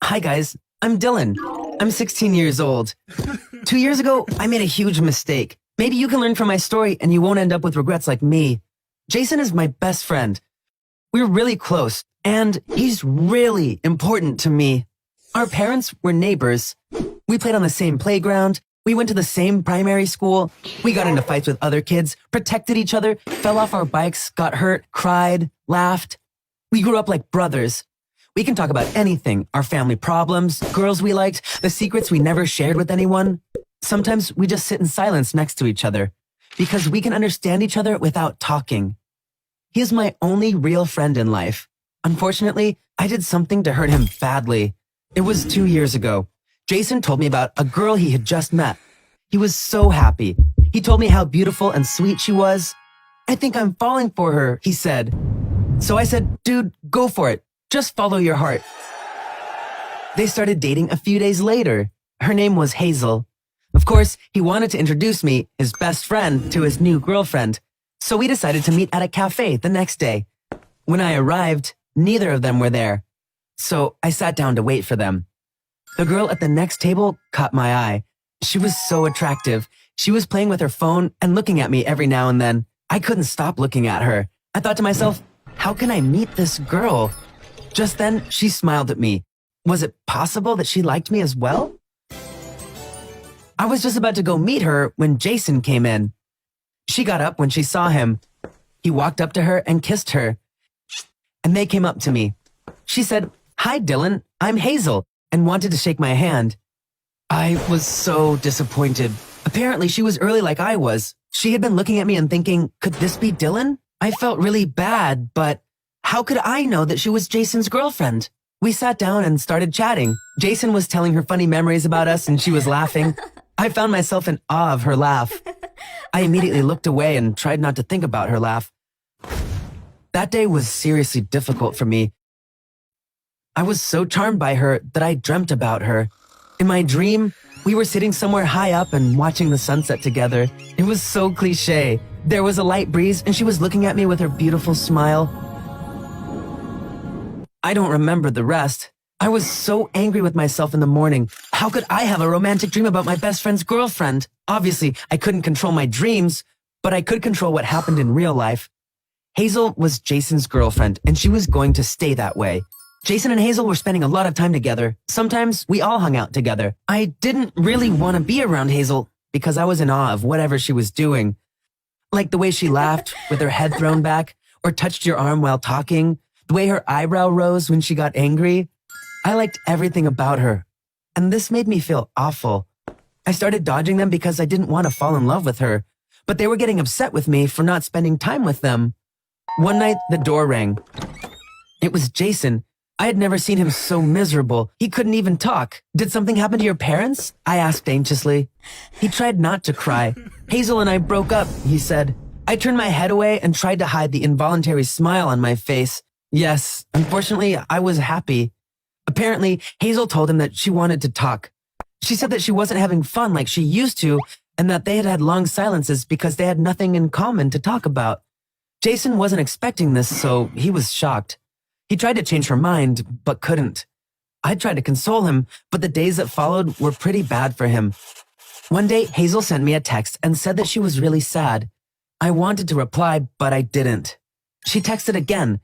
Hi guys, I'm Dylan. I'm 16 years old. 2 years ago, I made a huge mistake. Maybe you can learn from my story and you won't end up with regrets like me. Jason is my best friend. We're really close, and he's really important to me. Our parents were neighbors. We played on the same playground. We went to the same primary school. We got into fights with other kids, protected each other, fell off our bikes, got hurt, cried, laughed. We grew up like brothers. We can talk about anything, our family problems, girls we liked, the secrets we never shared with anyone. Sometimes we just sit in silence next to each other because we can understand each other without talking. He is my only real friend in life. Unfortunately, I did something to hurt him badly. It was 2 years ago. Jason told me about a girl he had just met. He was so happy. He told me how beautiful and sweet she was. I think I'm falling for her, he said. So I said, dude, go for it. Just follow your heart. They started dating a few days later. Her name was Hazel. Of course, he wanted to introduce me, his best friend, to his new girlfriend. So we decided to meet at a cafe the next day. When I arrived, neither of them were there. So I sat down to wait for them. The girl at the next table caught my eye. She was so attractive. She was playing with her phone and looking at me every now and then. I couldn't stop looking at her. I thought to myself, how can I meet this girl? Just then, she smiled at me. Was it possible that she liked me as well? I was just about to go meet her when Jason came in. She got up when she saw him. He walked up to her and kissed her. And they came up to me. She said, "Hi, Dylan, I'm Hazel," and wanted to shake my hand. I was so disappointed. Apparently, she was early like I was. She had been looking at me and thinking, could this be Dylan? I felt really bad, but how could I know that she was Jason's girlfriend? We sat down and started chatting. Jason was telling her funny memories about us and she was laughing. I found myself in awe of her laugh. I immediately looked away and tried not to think about her laugh. That day was seriously difficult for me. I was so charmed by her that I dreamt about her. In my dream, we were sitting somewhere high up and watching the sunset together. It was so cliché. There was a light breeze and she was looking at me with her beautiful smile. I don't remember the rest. I was so angry with myself in the morning. How could I have a romantic dream about my best friend's girlfriend? Obviously, I couldn't control my dreams, but I could control what happened in real life. Hazel was Jason's girlfriend, and she was going to stay that way. Jason and Hazel were spending a lot of time together. Sometimes we all hung out together. I didn't really want to be around Hazel because I was in awe of whatever she was doing. Like the way she laughed with her head thrown back, or touched your arm while talking, the way her eyebrow rose when she got angry. I liked everything about her, and this made me feel awful. I started dodging them because I didn't want to fall in love with her, but they were getting upset with me for not spending time with them. One night, the door rang. It was Jason. I had never seen him so miserable. He couldn't even talk. Did something happen to your parents? I asked anxiously. He tried not to cry. Hazel and I broke up, he said. I turned my head away and tried to hide the involuntary smile on my face. Yes, unfortunately, I was happy. Apparently, Hazel told him that she wanted to talk. She said that she wasn't having fun like she used to, and that they had had long silences because they had nothing in common to talk about. Jason wasn't expecting this, so he was shocked. He tried to change her mind, but couldn't. I tried to console him, but the days that followed were pretty bad for him. One day, Hazel sent me a text and said that she was really sad. I wanted to reply, but I didn't. She texted again.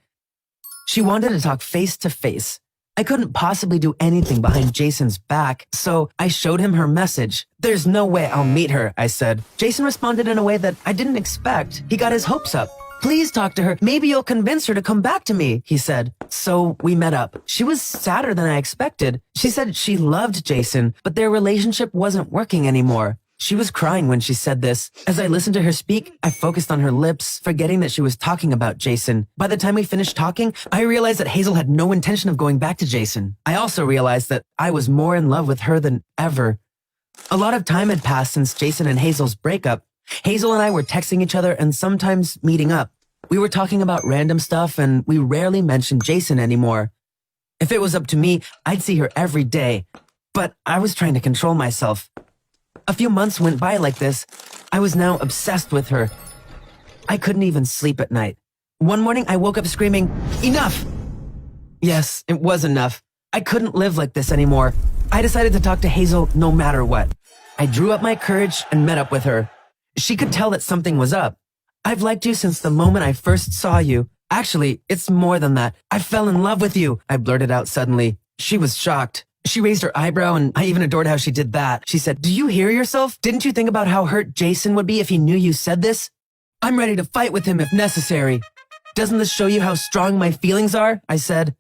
She wanted to talk face to face. I couldn't possibly do anything behind Jason's back, so I showed him her message. There's no way I'll meet her, I said. Jason responded in a way that I didn't expect. He got his hopes up. Please talk to her. Maybe you'll convince her to come back to me, he said. So we met up. She was sadder than I expected. She said she loved Jason, but their relationship wasn't working anymore. She was crying when she said this. As I listened to her speak, I focused on her lips, forgetting that she was talking about Jason. By the time we finished talking, I realized that Hazel had no intention of going back to Jason. I also realized that I was more in love with her than ever. A lot of time had passed since Jason and Hazel's breakup. Hazel and I were texting each other and sometimes meeting up. We were talking about random stuff and we rarely mentioned Jason anymore. If it was up to me, I'd see her every day. But I was trying to control myself. A few months went by like this. I was now obsessed with her. I couldn't even sleep at night. One morning, I woke up screaming, "Enough!" Yes, it was enough. I couldn't live like this anymore. I decided to talk to Hazel no matter what. I drew up my courage and met up with her. She could tell that something was up. I've liked you since the moment I first saw you. Actually, it's more than that. I fell in love with you, I blurted out suddenly. She was shocked. She raised her eyebrow, and I even adored how she did that. She said, "Do you hear yourself? Didn't you think about how hurt Jason would be if he knew you said this? I'm ready to fight with him if necessary." "Doesn't this show you how strong my feelings are?" I said.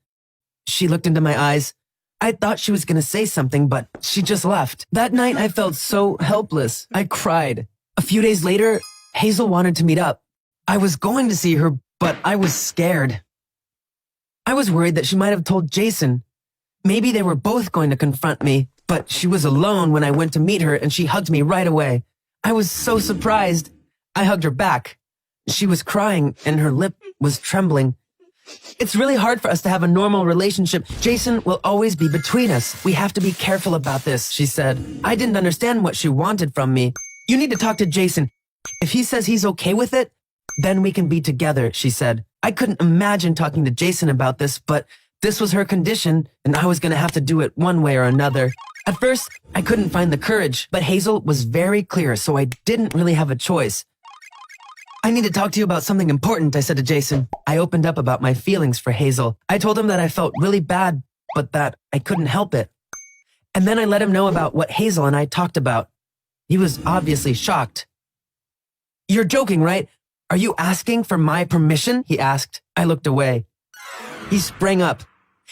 She looked into my eyes. I thought she was going to say something, but she just left. That night, I felt so helpless. I cried. A few days later, Hazel wanted to meet up. I was going to see her, but I was scared. I was worried that she might have told Jason. Maybe they were both going to confront me, but she was alone when I went to meet her, and she hugged me right away. I was so surprised. I hugged her back. She was crying, and her lip was trembling. "It's really hard for us to have a normal relationship. Jason will always be between us. We have to be careful about this," she said. I didn't understand what she wanted from me. "You need to talk to Jason. If he says he's okay with it, then we can be together," she said. I couldn't imagine talking to Jason about this, but this was her condition, and I was going to have to do it one way or another. At first, I couldn't find the courage, but Hazel was very clear, so I didn't really have a choice. "I need to talk to you about something important," I said to Jason. I opened up about my feelings for Hazel. I told him that I felt really bad, but that I couldn't help it. And then I let him know about what Hazel and I talked about. He was obviously shocked. "You're joking, right? Are you asking for my permission?" he asked. I looked away. He sprang up.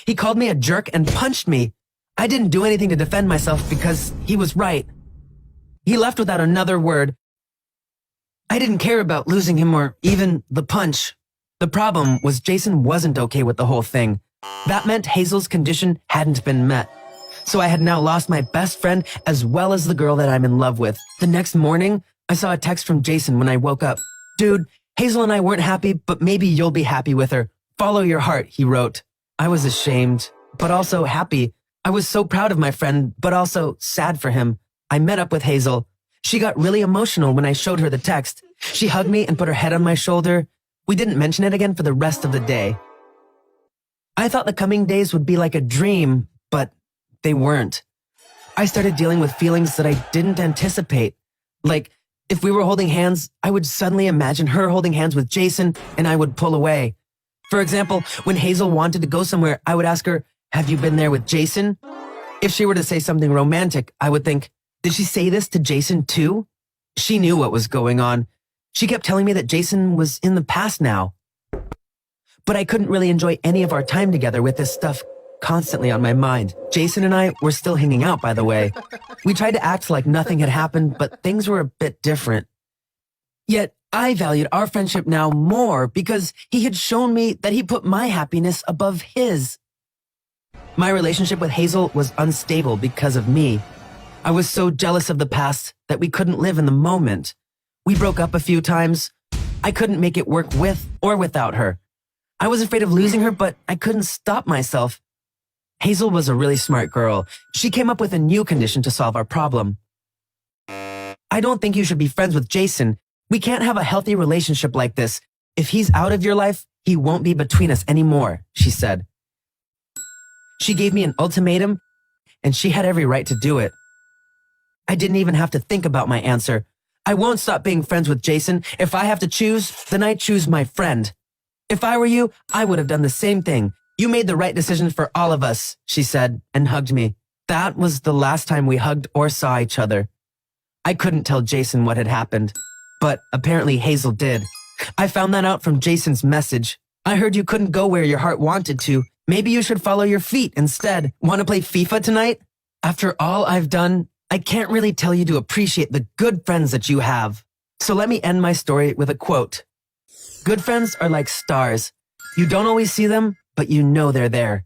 He called me a jerk and punched me. I didn't do anything to defend myself because he was right. He left without another word. I didn't care about losing him or even the punch. The problem was Jason wasn't okay with the whole thing. That meant Hazel's condition hadn't been met. So I had now lost my best friend as well as the girl that I'm in love with. The next morning, I saw a text from Jason when I woke up. "Dude, Hazel and I weren't happy, but maybe you'll be happy with her. Follow your heart," he wrote. I was ashamed, but also happy. I was so proud of my friend, but also sad for him. I met up with Hazel. She got really emotional when I showed her the text. She hugged me and put her head on my shoulder. We didn't mention it again for the rest of the day. I thought the coming days would be like a dream, but they weren't. I started dealing with feelings that I didn't anticipate. Like, if we were holding hands, I would suddenly imagine her holding hands with Jason, and I would pull away. For example, when Hazel wanted to go somewhere, I would ask her, "Have you been there with Jason?" If she were to say something romantic, I would think, "Did she say this to Jason too?" She knew what was going on. She kept telling me that Jason was in the past now. But I couldn't really enjoy any of our time together with this stuff constantly on my mind. Jason and I were still hanging out, by the way. We tried to act like nothing had happened, but things were a bit different. Yet I valued our friendship now more because he had shown me that he put my happiness above his. My relationship with Hazel was unstable because of me. I was so jealous of the past that we couldn't live in the moment. We broke up a few times. I couldn't make it work with or without her. I was afraid of losing her, but I couldn't stop myself. Hazel was a really smart girl. She came up with a new condition to solve our problem. "I don't think you should be friends with Jason. We can't have a healthy relationship like this. If he's out of your life, he won't be between us anymore," she said. She gave me an ultimatum, and she had every right to do it. I didn't even have to think about my answer. I won't stop being friends with Jason. If I have to choose, then I choose my friend. If I were you, I would have done the same thing. You made the right decision for all of us, she said, and hugged me. That was the last time we hugged or saw each other. I couldn't tell Jason what had happened, but apparently Hazel did. I found that out from Jason's message. "I heard you couldn't go where your heart wanted to. Maybe you should follow your feet instead. Want to play FIFA tonight?" After all I've done, I can't really tell you to appreciate the good friends that you have. So let me end my story with a quote. "Good friends are like stars. You don't always see them, but you know they're there.